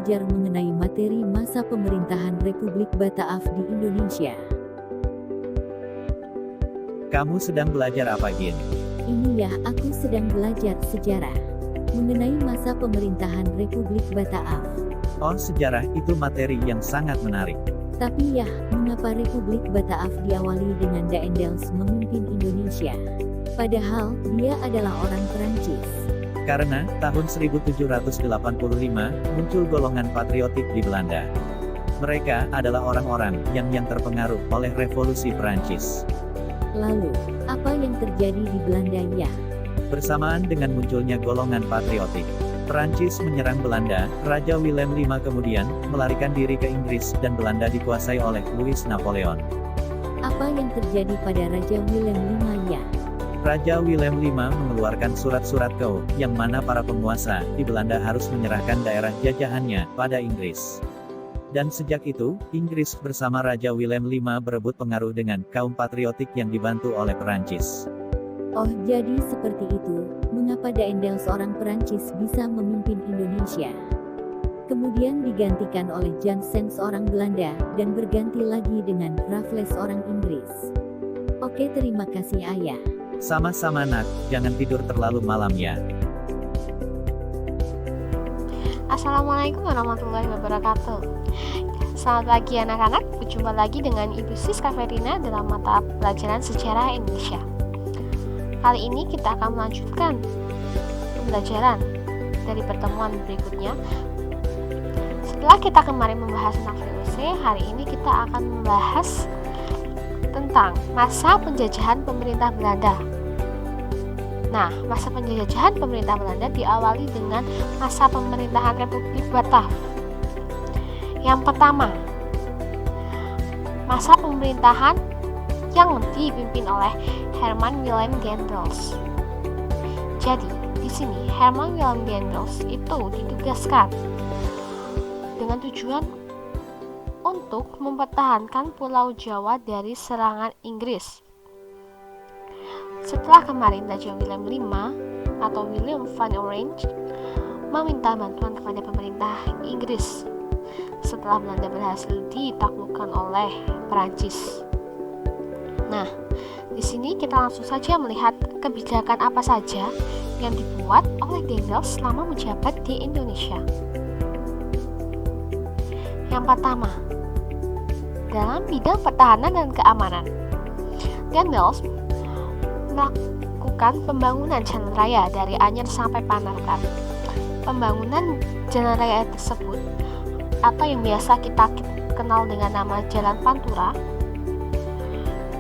belajar mengenai materi masa pemerintahan Republik Bataaf di Indonesia. Kamu sedang belajar apa, Gin? Ini ya, aku sedang belajar sejarah mengenai masa pemerintahan Republik Bataaf. Oh, sejarah itu materi yang sangat menarik. Tapi ya, mengapa Republik Bataaf diawali dengan Daendels memimpin Indonesia? Padahal, dia adalah orang Perancis. Karena, tahun 1785, muncul golongan patriotik di Belanda. Mereka adalah orang-orang yang terpengaruh oleh revolusi Perancis. Lalu, apa yang terjadi di Belanda ya? Bersamaan dengan munculnya golongan patriotik, Perancis menyerang Belanda. Raja Willem V kemudian melarikan diri ke Inggris dan Belanda dikuasai oleh Louis Napoleon. Apa yang terjadi pada Raja Willem V ya? Raja Willem V mengeluarkan surat-surat keu, yang mana para penguasa di Belanda harus menyerahkan daerah jajahannya pada Inggris. Dan sejak itu, Inggris bersama Raja Willem V berebut pengaruh dengan kaum patriotik yang dibantu oleh Perancis. Oh, jadi seperti itu, mengapa Daendels orang Perancis bisa memimpin Indonesia? Kemudian digantikan oleh Jansen seorang Belanda, dan berganti lagi dengan Raffles orang Inggris. Oke, terima kasih ayah. Sama-sama nak, jangan tidur terlalu malam ya. Assalamualaikum warahmatullahi wabarakatuh. Selamat pagi anak-anak, berjumpa lagi dengan Ibu Siska Verina dalam mata pelajaran Sejarah Indonesia. Kali ini kita akan melanjutkan pembelajaran dari pertemuan berikutnya. Setelah kita kemarin membahas tentang VOC, hari ini kita akan membahas tentang masa penjajahan pemerintah Belanda. Nah, masa penjajahan pemerintah Belanda diawali dengan masa pemerintahan Republik Bataaf. Yang pertama, masa pemerintahan yang dipimpin oleh Herman Willem Daendels. Jadi, di sini Herman Willem Daendels itu ditugaskan dengan tujuan untuk mempertahankan Pulau Jawa dari serangan Inggris. Setelah kemarin Raja Willem V atau William van Orange meminta bantuan kepada pemerintah Inggris setelah Belanda berhasil ditaklukkan oleh Perancis. Nah, di sini kita langsung saja melihat kebijakan apa saja yang dibuat oleh Daendels selama menjabat di Indonesia. Yang pertama, dalam bidang pertahanan dan keamanan, Daendels melakukan pembangunan jalan raya dari Anyer sampai Panakukang. Pembangunan jalan raya tersebut, atau yang biasa kita kenal dengan nama Jalan Pantura,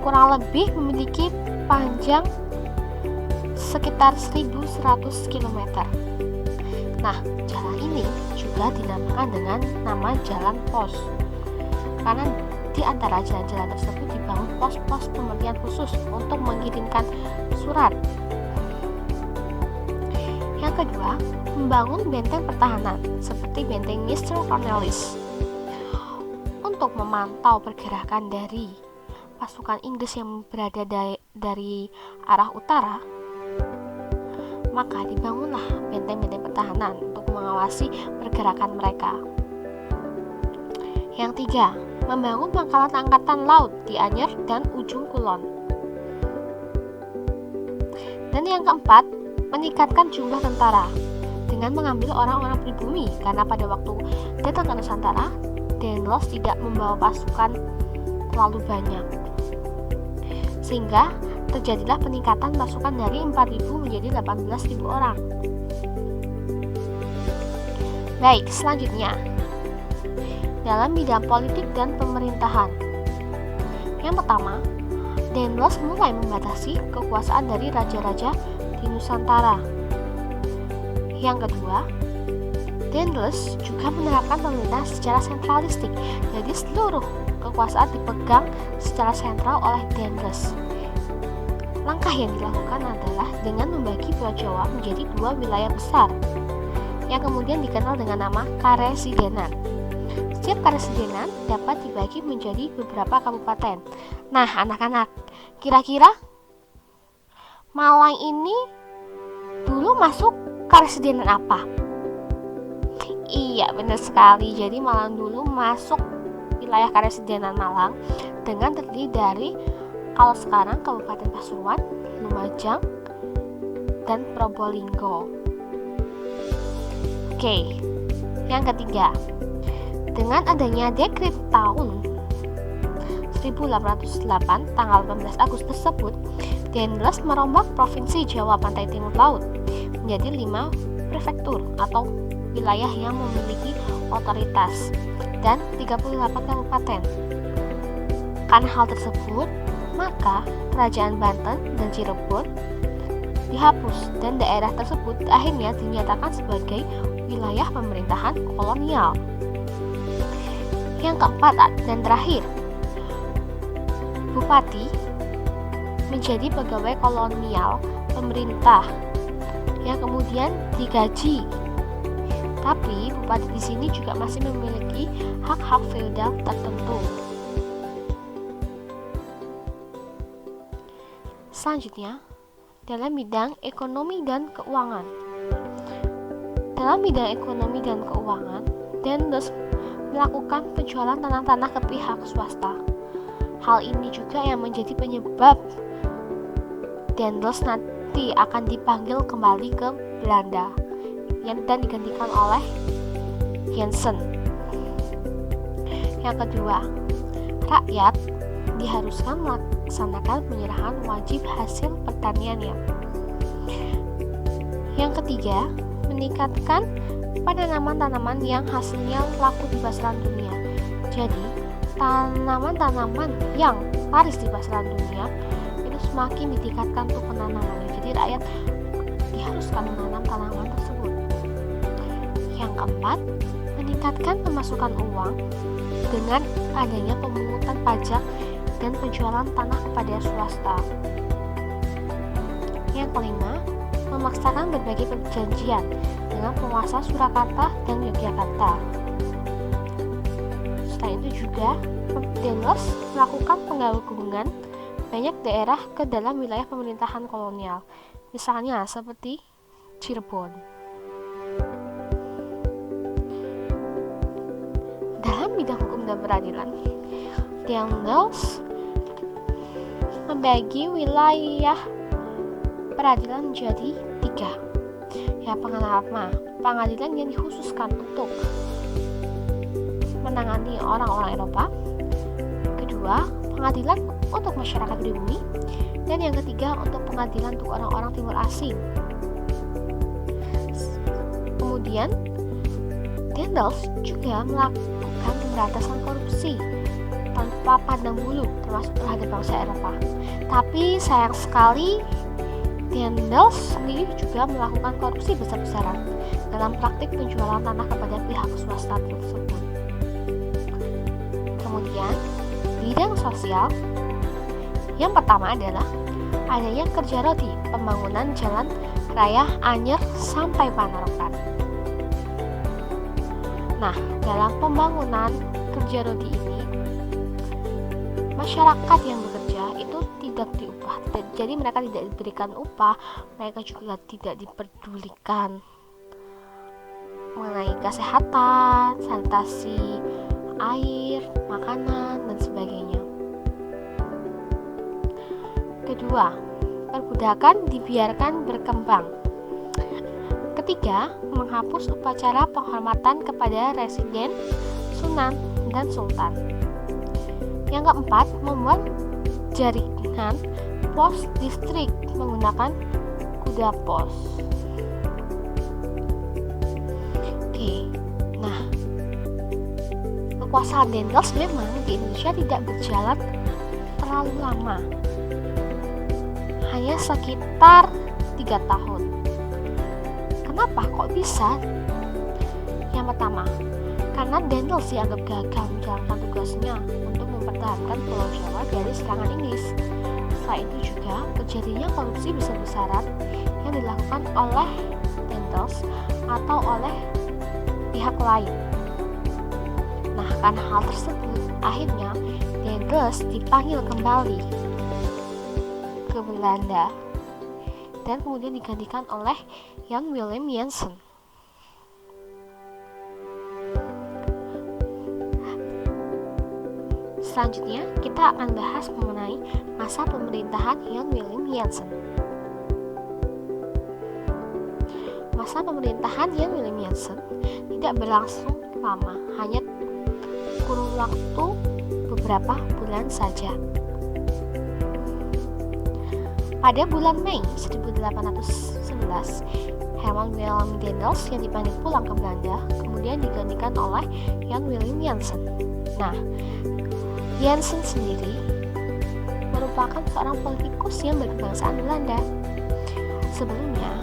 kurang lebih memiliki panjang sekitar 1.100 km. Nah, jalan ini juga dinamakan dengan nama Jalan Pos, karena di antara jalan-jalan tersebut dibangun pos-pos pemilihan khusus untuk mengirimkan surat. Yang kedua, membangun benteng pertahanan seperti benteng Mr. Cornwallis untuk memantau pergerakan dari pasukan Inggris yang berada dari arah utara. Maka dibangunlah benteng-benteng pertahanan untuk mengawasi pergerakan mereka. Yang tiga, membangun pangkalan angkatan laut di Anyer dan Ujung Kulon. Dan yang keempat, meningkatkan jumlah tentara dengan mengambil orang-orang pribumi, karena pada waktu datang ke Nusantara, Daendels tidak membawa pasukan terlalu banyak, sehingga terjadilah peningkatan pasukan dari 4.000 menjadi 18.000 orang. Baik, selanjutnya dalam bidang politik dan pemerintahan. Yang pertama, Daendels mulai membatasi kekuasaan dari raja-raja di Nusantara. Yang kedua, Daendels juga menerapkan pemerintahan secara sentralistik, jadi seluruh kekuasaan dipegang secara sentral oleh Daendels. Langkah yang dilakukan adalah dengan membagi Pulau Jawa menjadi dua wilayah besar, yang kemudian dikenal dengan nama Karesidenan. Setiap karesidenan dapat dibagi menjadi beberapa kabupaten. Nah, anak-anak, kira-kira Malang ini dulu masuk karesidenan apa? Iya, benar sekali. Jadi Malang dulu masuk wilayah Karesidenan Malang dengan terdiri dari kalau sekarang Kabupaten Pasuruan, Lumajang, dan Probolinggo. Oke, yang ketiga, dengan adanya dekret tahun 1808 tanggal 18 Agustus tersebut, Dendels merombak Provinsi Jawa Pantai Timur Laut menjadi 5 prefektur atau wilayah yang memiliki otoritas dan 38 kabupaten. Karena hal tersebut, maka Kerajaan Banten dan Cirebon dihapus dan daerah tersebut akhirnya dinyatakan sebagai wilayah pemerintahan kolonial. Yang keempat dan terakhir, Bupati menjadi pegawai kolonial pemerintah yang kemudian digaji. Tapi bupati di sini juga masih memiliki hak-hak feodal tertentu. Selanjutnya, dalam bidang ekonomi dan keuangan. Dalam bidang ekonomi dan keuangan, Dendels melakukan penjualan tanah-tanah ke pihak swasta. Hal ini juga yang menjadi penyebab Dendels nanti akan dipanggil kembali ke Belanda dan digantikan oleh Jensen. Yang kedua, rakyat diharuskan melaksanakan penyerahan wajib hasil pertaniannya. Yang ketiga, meningkatkan penanaman-tanaman yang hasilnya laku di pasaran dunia. Jadi, tanaman-tanaman yang laris di pasaran dunia itu semakin ditingkatkan untuk penanamannya. Jadi, rakyat diharuskan menanam tanaman tersebut. Yang keempat, meningkatkan pemasukan uang dengan adanya pemungutan pajak dan penjualan tanah kepada swasta. Yang kelima, memaksakan berbagai perjanjian dengan penguasa Surakarta dan Yogyakarta. Selain itu juga, Dendels melakukan penggabungan banyak daerah ke dalam wilayah pemerintahan kolonial, misalnya seperti Cirebon. Dalam bidang hukum dan peradilan, Dendels membagi wilayah peradilan menjadi 3. Ya, pertama, pengadilan yang dikhususkan untuk menangani orang-orang Eropa. Kedua, pengadilan untuk masyarakat pribumi. Dan yang ketiga, untuk pengadilan untuk orang-orang timur asing. Kemudian, Dendels juga melakukan pemberantasan korupsi tanpa pandang bulu, termasuk terhadap bangsa Eropa. Tapi sayang sekali, Dendels sendiri juga melakukan korupsi besar-besaran dalam praktik penjualan tanah kepada pihak swasta tersebut. Kemudian, bidang sosial, yang pertama adalah adanya kerja rodi pembangunan jalan raya Anyer sampai Panarukan. Nah, dalam pembangunan kerja rodi ini, masyarakat yang bekerja itu tidak diupah. Jadi mereka tidak diberikan upah, mereka juga tidak diperdulikan mengenai kesehatan, sanitasi, air, makanan, dan sebagainya. Kedua, perbudakan dibiarkan berkembang. Ketiga, menghapus upacara penghormatan kepada residen, sunan, dan sultan. Yang keempat, membuat jaringan pos distrik menggunakan kuda pos. Oke, nah, kekuasaan Dendels memang di Indonesia tidak berjalan terlalu lama, hanya sekitar 3 tahun. Kenapa kok bisa? Yang pertama, karena Dendels dianggap gagal menjalankan tugasnya untuk mempertahankan Pulau Jawa dari serangan Inggris. Selain itu juga terjadinya korupsi besar-besaran yang dilakukan oleh Dendels atau oleh pihak lain. Nah, karena hal tersebut, akhirnya Dendels dipanggil kembali ke Belanda dan kemudian digantikan oleh Jan Willem Jensen. Selanjutnya, kita akan bahas mengenai masa pemerintahan Jan Willem Jansen. Masa pemerintahan Jan Willem Jansen tidak berlangsung lama, hanya kurun waktu beberapa bulan saja. Pada bulan Mei 1811, Herman Willem Daendels yang dipanggil pulang ke Belanda kemudian digantikan oleh Jan Willem Jansen. Nah, Jansen sendiri merupakan seorang politikus yang berkebangsaan Belanda. Sebelumnya,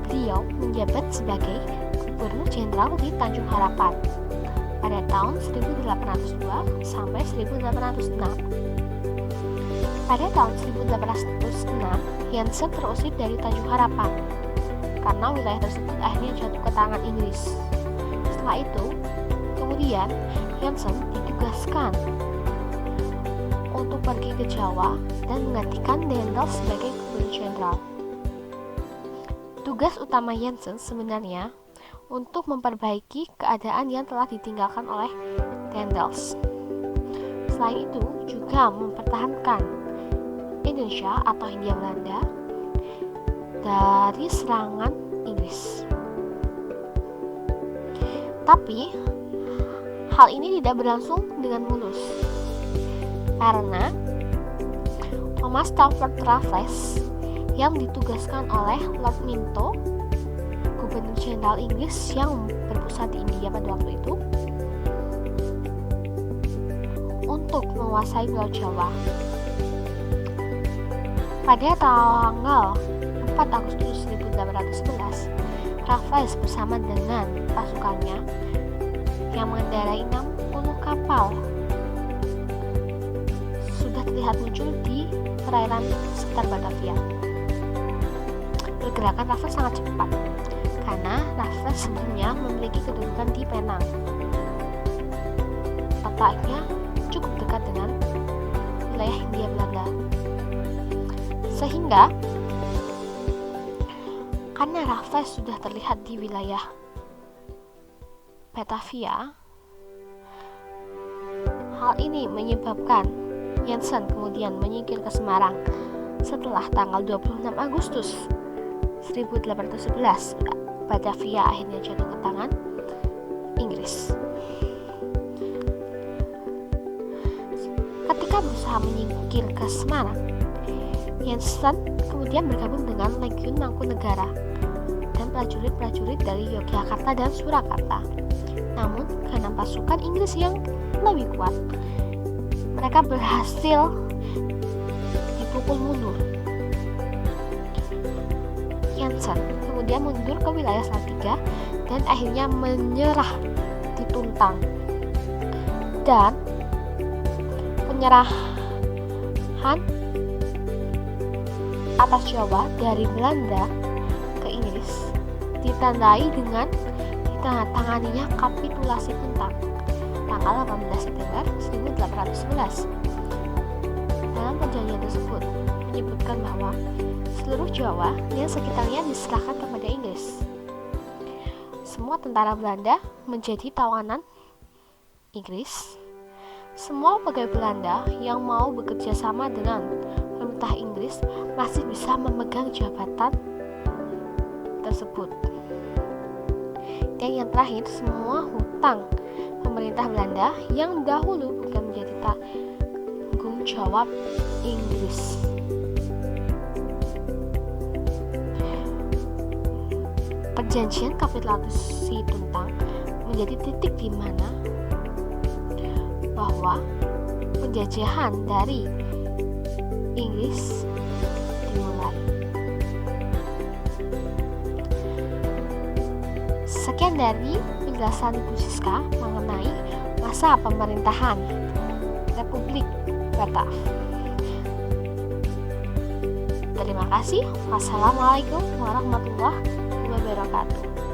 beliau menjabat sebagai Gubernur Jenderal di Tanjung Harapan pada tahun 1802 sampai 1806. Pada tahun 1806, Jansen terusir dari Tanjung Harapan karena wilayah tersebut akhirnya jatuh ke tangan Inggris. Setelah itu, kemudian Jansen ditugaskan untuk pergi ke Jawa dan menggantikan Daendels sebagai Gubernur Jenderal. Tugas utama Jansen sebenarnya untuk memperbaiki keadaan yang telah ditinggalkan oleh Daendels. Selain itu, juga mempertahankan Indonesia atau Hindia Belanda dari serangan Inggris. Tapi, hal ini tidak berlangsung dengan mulus. Karena Thomas Stafford Raffles yang ditugaskan oleh Lord Minto, Gubernur Jenderal Inggris yang berpusat di India pada waktu itu, untuk menguasai Pulau Jawa. Pada tanggal 4 Agustus 1811, Raffles bersama dengan pasukannya yang mengendarai 60 kapal terlihat muncul di perairan sekitar Batavia. Pergerakan Raffles sangat cepat karena Raffles sebelumnya memiliki kedudukan di Penang. Letaknya cukup dekat dengan wilayah Hindia Belanda. Sehingga karena Raffles sudah terlihat di wilayah Batavia, hal ini menyebabkan Jansen kemudian menyingkir ke Semarang setelah tanggal 26 Agustus 1811 Batavia akhirnya jatuh ke tangan Inggris. Ketika berusaha menyingkir ke Semarang, Jansen kemudian bergabung dengan Legiun Mangkunegara dan prajurit-prajurit dari Yogyakarta dan Surakarta. Namun, karena pasukan Inggris yang lebih kuat, mereka berhasil dipukul mundur. Jansen kemudian mundur ke wilayah Salatiga dan akhirnya menyerah di Tuntang. Dan penyerahan atas Jawa dari Belanda ke Inggris ditandai dengan ditandatanganinya kapitulasi Tuntang tanggal 18 September 1811. Dalam perjanjian tersebut menyebutkan bahwa seluruh Jawa dan sekitarnya diserahkan kepada Inggris. Semua tentara Belanda menjadi tawanan Inggris. Semua pegawai Belanda yang mau bekerja sama dengan pemerintah Inggris masih bisa memegang jabatan tersebut. Dan yang terakhir, semua hutang pemerintah Belanda yang dahulu bukan menjadi tanggung jawab Inggris. Perjanjian kapitulasi Tuntang menjadi titik di mana bahwa penjajahan dari Inggris dimulai. Sekian dari penjelasan Bu Siska mengenai masa pemerintahan Republik Batak. Terima kasih. Wassalamualaikum warahmatullahi wabarakatuh.